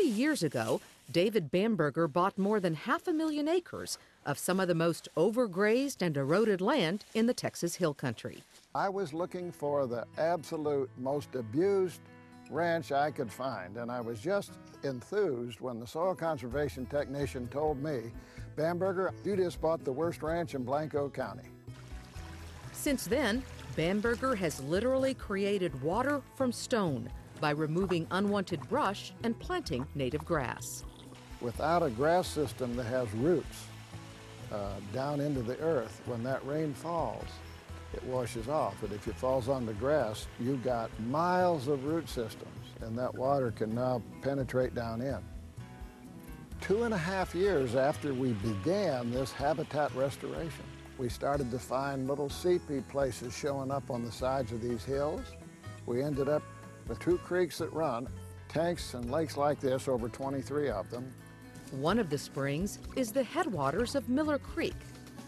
30 years ago, David Bamberger bought more than 500,000 acres of some of the most overgrazed and eroded land in the Texas Hill Country. I was looking for the absolute most abused ranch I could find, and I was just enthused when the soil conservation technician told me, "Bamberger, you just bought the worst ranch in Blanco County." Since then, Bamberger has literally created water from stone by removing unwanted brush and planting native grass. Without a grass system that has roots down into the earth, when that rain falls, it washes off. But if it falls on the grass, you've got miles of root systems, and that water can now penetrate down in. 2.5 years after we began this habitat restoration, we started to find little sepia places showing up on the sides of these hills. We ended up with 2 creeks that run, tanks and lakes like this, over 23 of them. One of the springs is the headwaters of Miller Creek,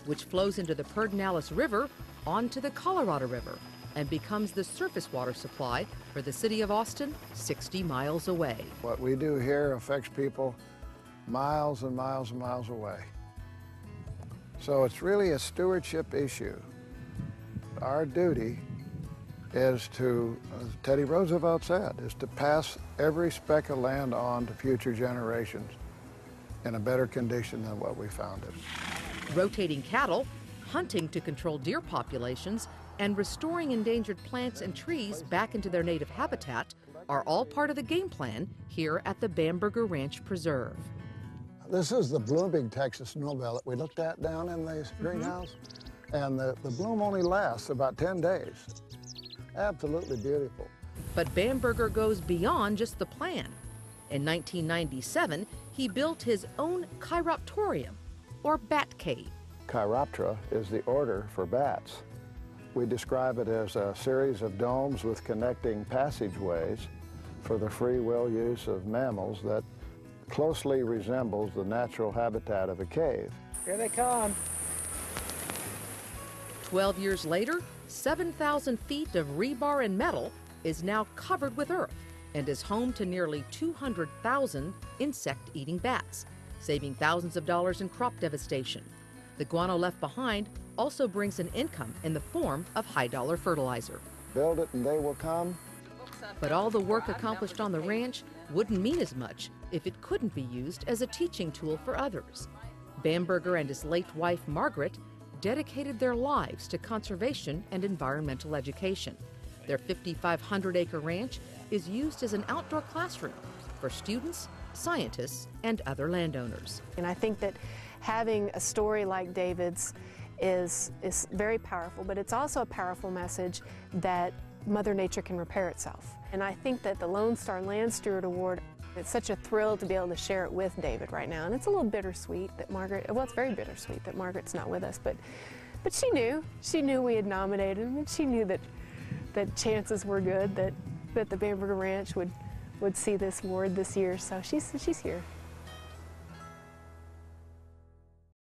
which flows into the Pedernales River onto the Colorado River and becomes the surface water supply for the city of Austin, 60 miles away. What we do here affects people miles and miles and miles away. So it's really a stewardship issue. Our duty is to, as Teddy Roosevelt said, is to pass every speck of land on to future generations in a better condition than what we found it. Rotating cattle, hunting to control deer populations, and restoring endangered plants and trees back into their native habitat are all part of the game plan here at the Bamberger Ranch Preserve. This is the blooming Texas snowbell that we looked at down in the greenhouse, and the bloom only lasts about 10 days. Absolutely beautiful. But Bamberger goes beyond just the plan. In 1997, he built his own chiroptorium, or bat cave. Chiroptera is the order for bats. We describe it as a series of domes with connecting passageways for the free will use of mammals that closely resembles the natural habitat of a cave. Here they come. 12 years later, 7,000 feet of rebar and metal is now covered with earth and is home to nearly 200,000 insect-eating bats, saving thousands of dollars in crop devastation. The guano left behind also brings an income in the form of high-dollar fertilizer. Build it and they will come. But all the work accomplished on the ranch wouldn't mean as much if it couldn't be used as a teaching tool for others. Bamberger and his late wife, Margaret, dedicated their lives to conservation and environmental education. Their 5,500-acre ranch is used as an outdoor classroom for students, scientists, and other landowners. And I think that having a story like David's is very powerful, but it's also a powerful message that Mother Nature can repair itself. And I think that the Lone Star Land Steward Award, it's such a thrill to be able to share it with David right now. And it's a little bittersweet that Margaret, well, it's very bittersweet that Margaret's not with us, but she knew we had nominated him, and she knew that chances were good that the Bamberger Ranch would see this award this year, so she's here.